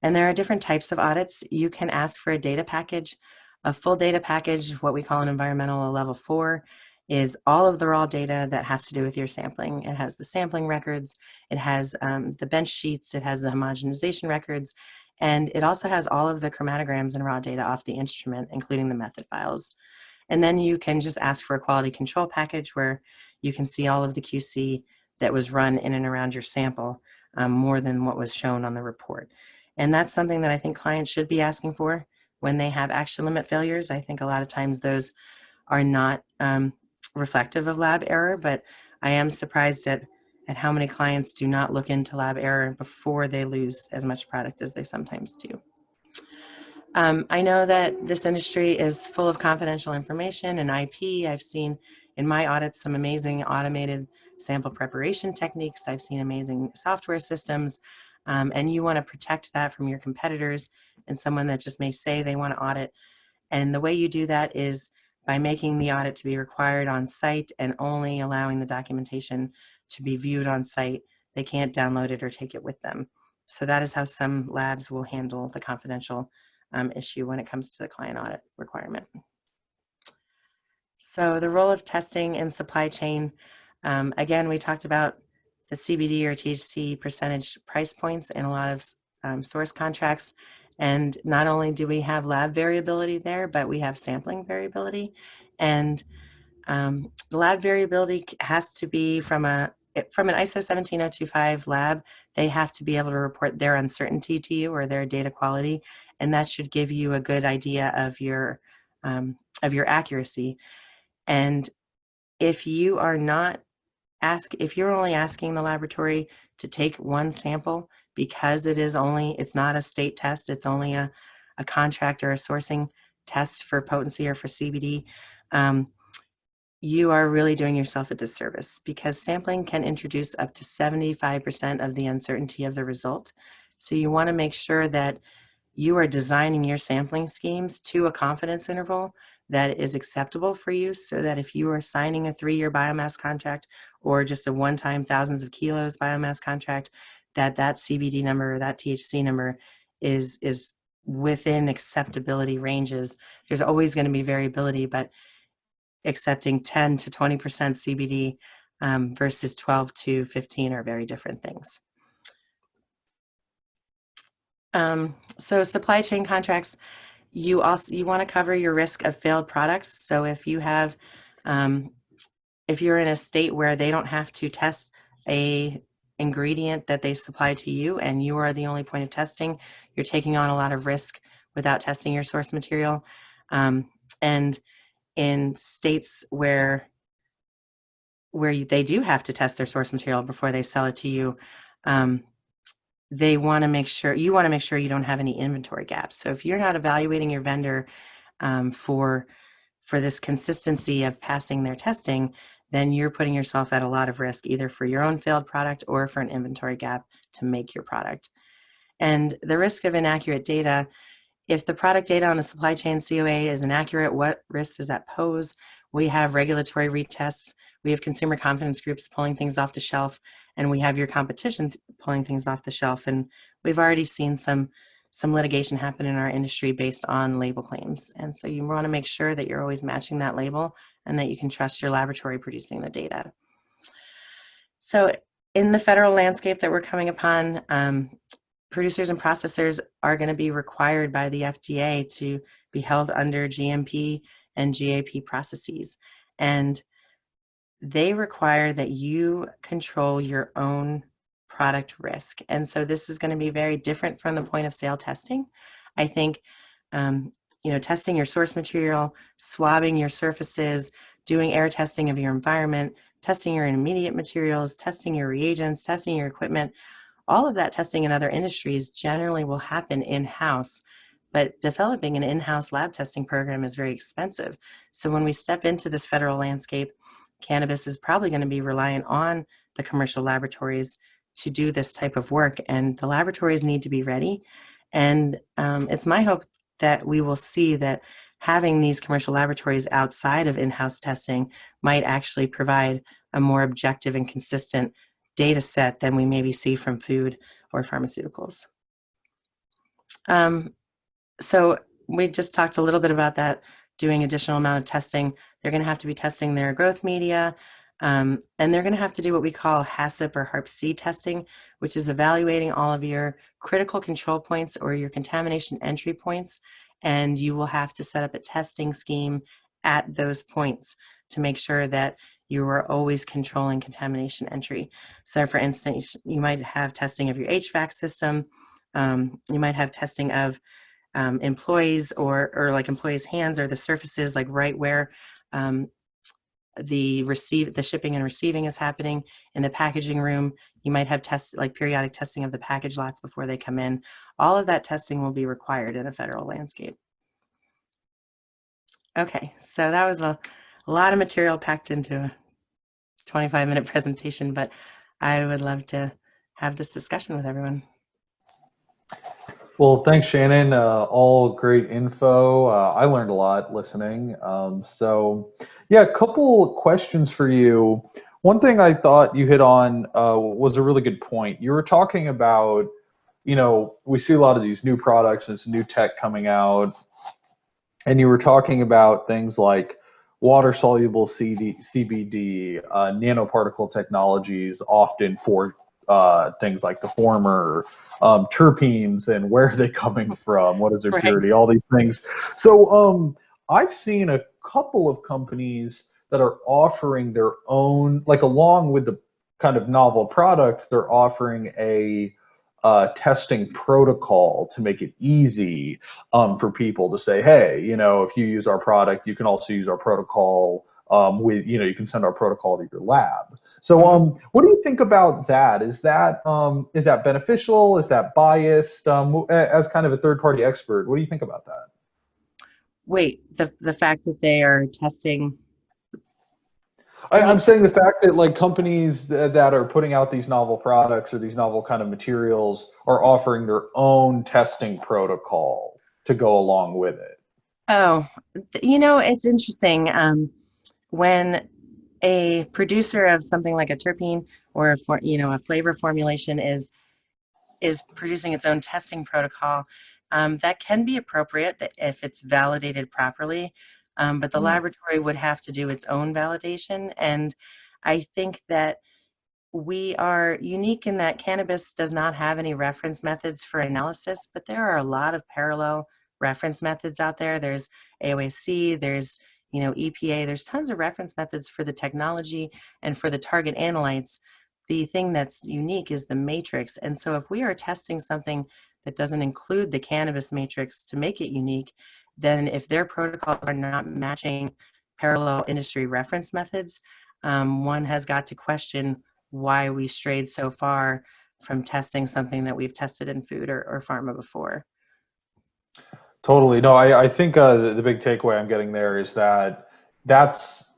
And there are different types of audits. You can ask for a data package. A full data package, what we call an environmental level 4, is all of the raw data that has to do with your sampling. It has the sampling records, it has the bench sheets, it has the homogenization records, and it also has all of the chromatograms and raw data off the instrument, including the method files. And then you can just ask for a quality control package where you can see all of the QC that was run in and around your sample, more than what was shown on the report. And that's something that I think clients should be asking for when they have action limit failures. I think a lot of times those are not reflective of lab error, but I am surprised at how many clients do not look into lab error before they lose as much product as they sometimes do. I know that this industry is full of confidential information and IP. I've seen in my audits some amazing automated sample preparation techniques. I've seen amazing software systems, and you want to protect that from your competitors and someone that just may say they want to audit. And the way you do that is by making the audit to be required on site and only allowing the documentation to be viewed on site. They can't download it or take it with them. So that is how some labs will handle the confidential issue when it comes to the client audit requirement. So the role of testing in supply chain, again, we talked about the CBD or THC percentage price points in a lot of source contracts. And not only do we have lab variability there, but we have sampling variability. And the lab variability has to be from an ISO 17025 lab. They have to be able to report their uncertainty to you or their data quality, and that should give you a good idea of your accuracy. And if you are not if you're only asking the laboratory to take one sample because it's not a state test, it's only a contract or a sourcing test for potency or for CBD, you are really doing yourself a disservice because sampling can introduce up to 75% of the uncertainty of the result. So you want to make sure that you are designing your sampling schemes to a confidence interval that is acceptable for you so that if you are signing a 3-year biomass contract or just a one-time thousands of kilos biomass contract, that CBD number or that THC number is within acceptability ranges. There's always going to be variability, but accepting 10 to 20% CBD versus 12 to 15 are very different things. So supply chain contracts, you want to cover your risk of failed products. So if you have, if you're in a state where they don't have to test a ingredient that they supply to you and you are the only point of testing, you're taking on a lot of risk without testing your source material. And in states where they do have to test their source material before they sell it to you, they want to make sure you don't have any inventory gaps. So if you're not evaluating your vendor for this consistency of passing their testing, then you're putting yourself at a lot of risk, either for your own failed product or for an inventory gap to make your product. And the risk of inaccurate data, if the product data on the supply chain COA is inaccurate, what risk does that pose? We have regulatory retests, we have consumer confidence groups pulling things off the shelf, and we have your competition pulling things off the shelf. And we've already seen some litigation happen in our industry based on label claims. And so you want to make sure that you're always matching that label and that you can trust your laboratory producing the data. So in the federal landscape that we're coming upon, producers and processors are going to be required by the FDA to be held under GMP and GAP processes. And they require that you control your own product risk. And so this is going to be very different from the point of sale testing. I think, testing your source material, swabbing your surfaces, doing air testing of your environment, testing your intermediate materials, testing your reagents, testing your equipment, all of that testing in other industries generally will happen in-house, but developing an in-house lab testing program is very expensive. So when we step into this federal landscape, cannabis is probably going to be reliant on the commercial laboratories to do this type of work, and the laboratories need to be ready. And it's my hope that we will see that having these commercial laboratories outside of in-house testing might actually provide a more objective and consistent data set than we maybe see from food or pharmaceuticals. So we just talked a little bit about that, doing additional amount of testing. They're going to have to be testing their growth media, and they're going to have to do what we call HACCP or HARP-C testing, which is evaluating all of your critical control points or your contamination entry points, and you will have to set up a testing scheme at those points to make sure that you are always controlling contamination entry. So for instance, you might have testing of your HVAC system, you might have testing of employees or like employees' hands or the surfaces, like right where the shipping and receiving is happening. In the packaging room, you might have periodic testing of the package lots before they come in. All of that testing will be required in a federal landscape. Okay, so that was a lot of material packed into a 25-minute presentation, but I would love to have this discussion with everyone. Well, thanks, Shannon. All great info. I learned a lot listening. Yeah, a couple questions for you. One thing I thought you hit on was a really good point. You were talking about, we see a lot of these new products, this new tech coming out, and you were talking about things like water-soluble CBD, nanoparticle technologies, often for things like the former, terpenes, and where are they coming from? What is their purity? All these things. So I've seen a couple of companies that are offering their own, like along with the kind of novel product, they're offering a testing protocol to make it easy for people to say, hey, if you use our product, you can also use our protocol you can send our protocol to your lab. So what do you think about that? Is that beneficial? Is that biased? As kind of a third-party expert, what do you think about that? Wait, the fact that they are testing. I'm saying the fact that like companies that are putting out these novel products or these novel kind of materials are offering their own testing protocol to go along with it. Oh, it's interesting. When a producer of something like a terpene or a flavor formulation is producing its own testing protocol, that can be appropriate if it's validated properly, but the laboratory would have to do its own validation. And I think that we are unique in that cannabis does not have any reference methods for analysis, but there are a lot of parallel reference methods out there. There's AOAC, there's EPA, there's tons of reference methods for the technology and for the target analytes. The thing that's unique is the matrix. And so if we are testing something that doesn't include the cannabis matrix to make it unique, then if their protocols are not matching parallel industry reference methods, one has got to question why we strayed so far from testing something that we've tested in food or pharma before. Totally. No, I think the big takeaway I'm getting there is that that's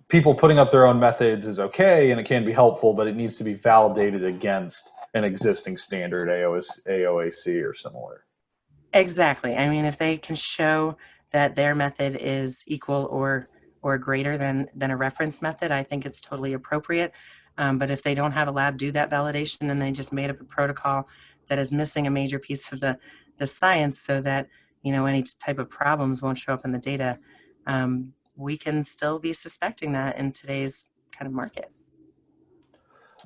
people putting up their own methods is okay and it can be helpful, but it needs to be validated against an existing standard AOAC or similar. Exactly. I mean, if they can show that their method is equal or greater than a reference method, I think it's totally appropriate. But if they don't have a lab do that validation and they just made up a protocol that is missing a major piece of the science so that, any type of problems won't show up in the data, we can still be suspecting that in today's kind of market.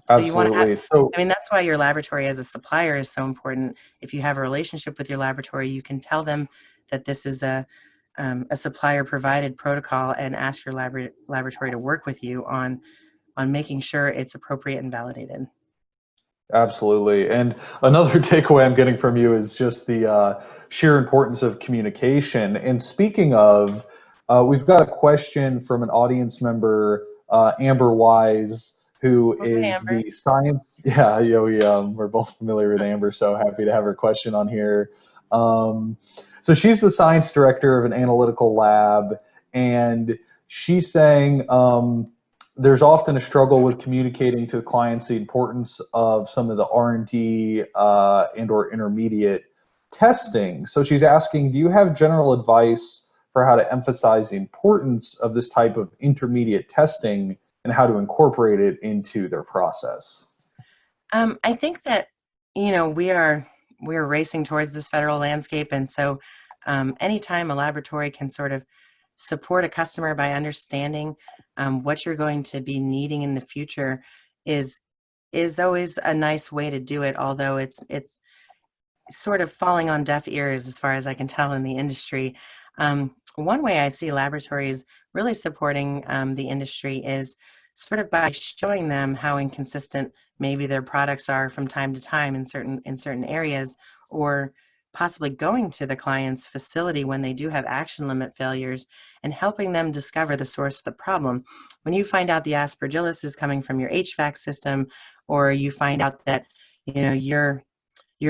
So you want to have, Absolutely. So, I mean, that's why your laboratory as a supplier is so important. If you have a relationship with your laboratory, you can tell them that this is a supplier provided protocol and ask your laboratory to work with you on making sure it's appropriate and validated. absolutely. And another takeaway I'm getting from you is just the sheer importance of communication. And speaking of, we've got a question from an audience member, Amber Wise, who Okay, is Amber. the science. Yeah, we're both familiar with Amber, so happy to have her question on here. So she's the science director of an analytical lab, and she's saying there's often a struggle with communicating to clients the importance of some of the R&D and or intermediate testing. So she's asking, do you have general advice for how to emphasize the importance of this type of intermediate testing and how to incorporate it into their process? I think that we're racing towards this federal landscape, and so anytime a laboratory can sort of support a customer by understanding what you're going to be needing in the future is is always a nice way to do it. Although it's sort of falling on deaf ears as far as I can tell in the industry. One way I see laboratories really supporting the industry is sort of by showing them how inconsistent maybe their products are from time to time in certain areas, or possibly going to the client's facility when they do have action limit failures and helping them discover the source of the problem. When you find out the aspergillus is coming from your HVAC system, or you find out that your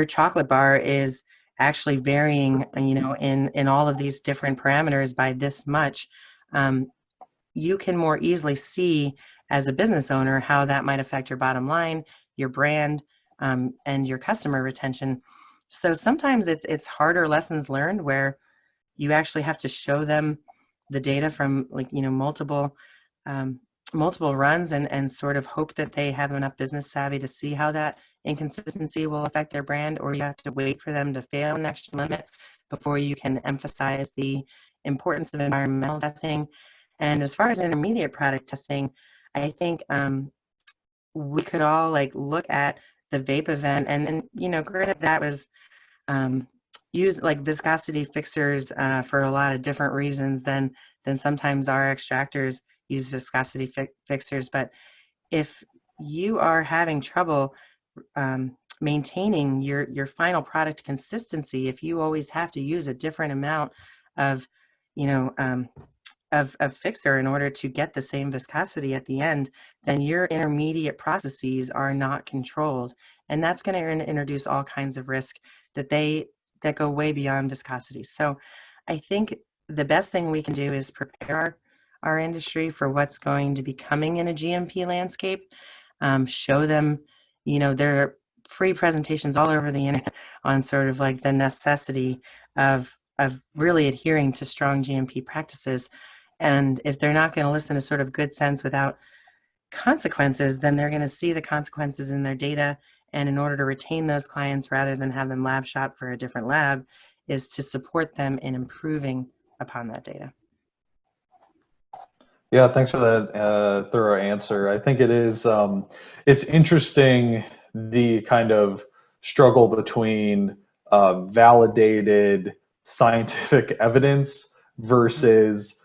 chocolate bar is actually varying, in all of these different parameters by this much, um, you can more easily see as a business owner how that might affect your bottom line, your brand, and your customer retention. So sometimes it's harder lessons learned where you actually have to show them the data from um, multiple runs and sort of hope that they have enough business savvy to see how that inconsistency will affect their brand, or you have to wait for them to fail an extra limit before you can emphasize the importance of environmental testing. And as far as intermediate product testing, I think we could all look at the vape event, and granted that was um, use like viscosity fixers for a lot of different reasons than sometimes our extractors use viscosity fixers. But if you are having trouble maintaining your final product consistency, if you always have to use a different amount of you know um, of fixer in order to get the same viscosity at the end, then your intermediate processes are not controlled, and that's going to introduce all kinds of risk that go way beyond viscosity. So I think the best thing we can do is prepare our industry for what's going to be coming in a GMP landscape. Show them, there are free presentations all over the internet on sort of like the necessity of really adhering to strong GMP practices. And if they're not going to listen to sort of good sense without consequences, then they're going to see the consequences in their data. And in order to retain those clients rather than have them lab shop for a different lab, is to support them in improving upon that data. Yeah, thanks for that thorough answer. I think it's interesting the kind of struggle between validated scientific evidence versus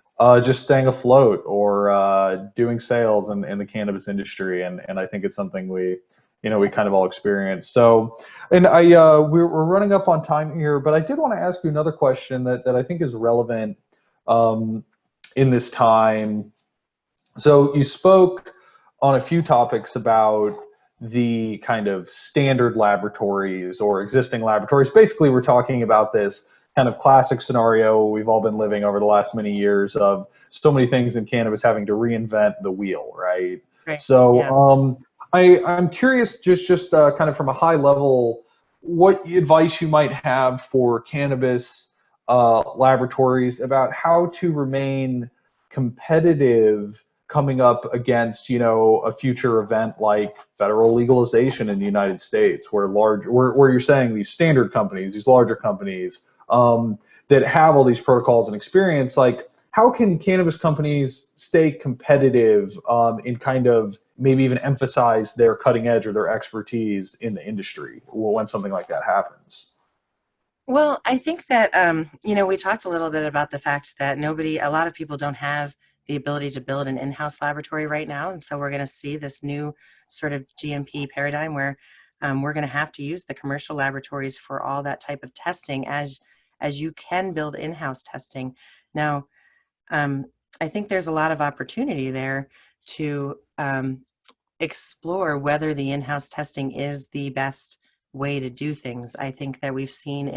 just staying afloat or doing sales in the cannabis industry. And I think it's something we kind of all experience. So, and we're running up on time here, but I did want to ask you another question that I think is relevant in this time. So you spoke on a few topics about the kind of standard laboratories or existing laboratories. Basically, we're talking about this kind of classic scenario we've all been living over the last many years of so many things in cannabis having to reinvent the wheel, right? Right. So Yeah. I'm curious, just kind of from a high level, what advice you might have for cannabis laboratories about how to remain competitive coming up against, a future event like federal legalization in the United States, where you're saying these standard companies, these larger companies that have all these protocols and experience, like how can cannabis companies stay competitive and kind of maybe even emphasize their cutting edge or their expertise in the industry when something like that happens? Well, I think that, we talked a little bit about the fact that a lot of people don't have the ability to build an in-house laboratory right now. And so we're going to see this new sort of GMP paradigm where we're going to have to use the commercial laboratories for all that type of testing as you can build in-house testing. Now, um, I think there's a lot of opportunity there to explore whether the in-house testing is the best way to do things. I think that we've seen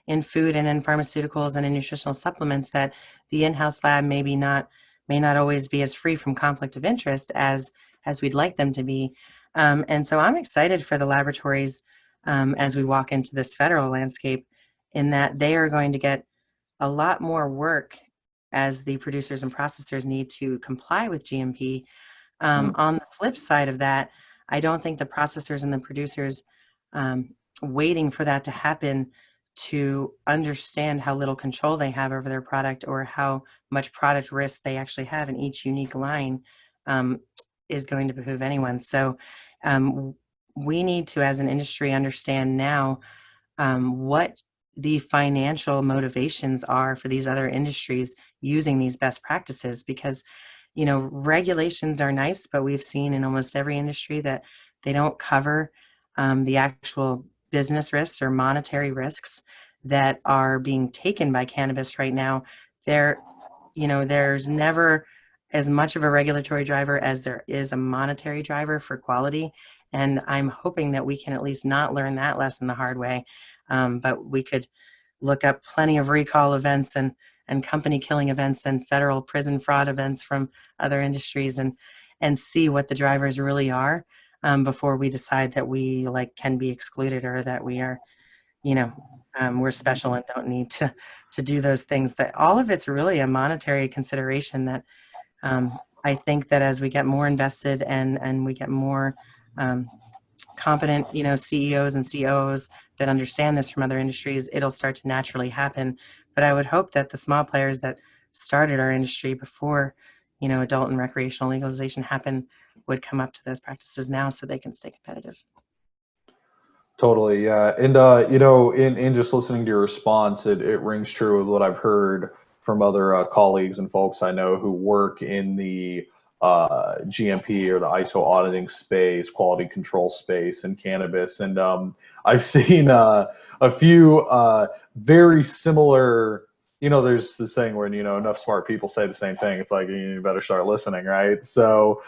in food and in pharmaceuticals and in nutritional supplements that the in-house lab may not always be as free from conflict of interest as we'd like them to be. And so I'm excited for the laboratories as we walk into this federal landscape, in that they are going to get a lot more work as the producers and processors need to comply with GMP. Mm. On the flip side of that, I don't think the processors and the producers um, waiting for that to happen to understand how little control they have over their product or how much product risk they actually have in each unique line um, is going to behoove anyone. So um, we need to, as an industry, understand now what the financial motivations are for these other industries using these best practices, because regulations are nice, but we've seen in almost every industry that they don't cover the actual business risks or monetary risks that are being taken by cannabis right now. There's never as much of a regulatory driver as there is a monetary driver for quality. And I'm hoping that we can at least not learn that lesson the hard way. But we could look up plenty of recall events and company killing events and federal prison fraud events from other industries and see what the drivers really are before we decide that we can be excluded, or that we are, we're special and don't need to do those things. That all of it's really a monetary consideration that I think that as we get more invested and we get more competent, CEOs and COOs that understand this from other industries, it'll start to naturally happen. But I would hope that the small players that started our industry before, adult and recreational legalization happened would come up to those practices now so they can stay competitive. Totally, yeah. And in just listening to your response, it rings true with what I've heard from other colleagues and folks I know who work in the GMP or the ISO auditing space, quality control space in cannabis. And I've seen a few very similar. There's this thing where enough smart people say the same thing. It's like you better start listening, right? So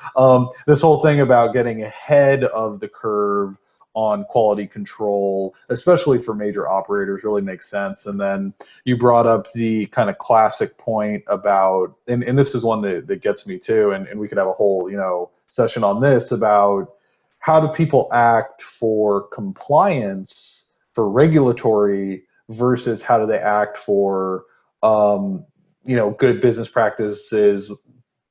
this whole thing about getting ahead of the curve on quality control, especially for major operators, really makes sense. And then you brought up the kind of classic point about, and this is one that gets me too, and we could have a whole, session on this about how do people act for compliance, for regulatory, versus how do they act for, good business practices,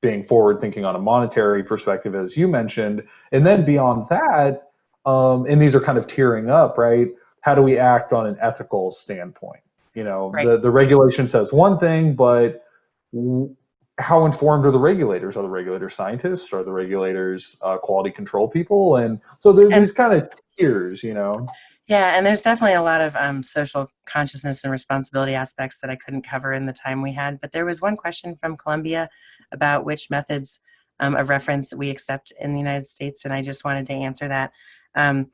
being forward thinking on a monetary perspective, as you mentioned. And then beyond that, and these are kind of tiering up, right? How do we act on an ethical standpoint? Right. The regulation says one thing, but how informed are the regulators? Are the regulators scientists? Are the regulators quality control people? And so there are And these kind of tiers. yeah, and there's definitely a lot of social consciousness and responsibility aspects that I couldn't cover in the time we had. But there was one question from Colombia about which methods of reference we accept in the United States, and I just wanted to answer that. Um,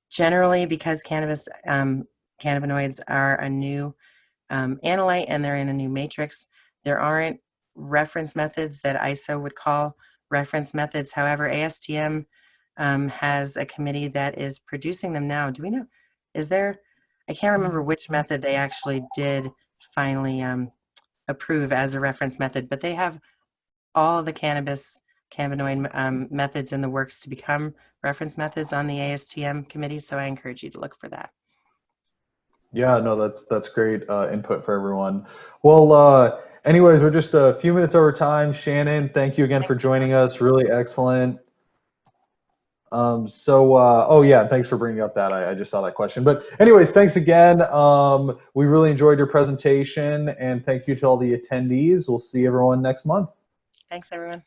Generally, because cannabinoids are a new analyte and they're in a new matrix, there aren't reference methods that ISO would call reference methods. However, ASTM has a committee that is producing them now. Do we know? Is there? I can't remember which method they actually did finally approve as a reference method, but they have all the cannabinoid methods in the works to become reference methods on the ASTM committee. So I encourage you to look for that. Yeah, no, that's great input for everyone. Well, anyways, we're just a few minutes over time. Shannon, thank you again for joining us. Really excellent. Oh yeah, thanks for bringing up that. I just saw that question. But anyways, thanks again. We really enjoyed your presentation, and thank you to all the attendees. We'll see everyone next month. Thanks, everyone.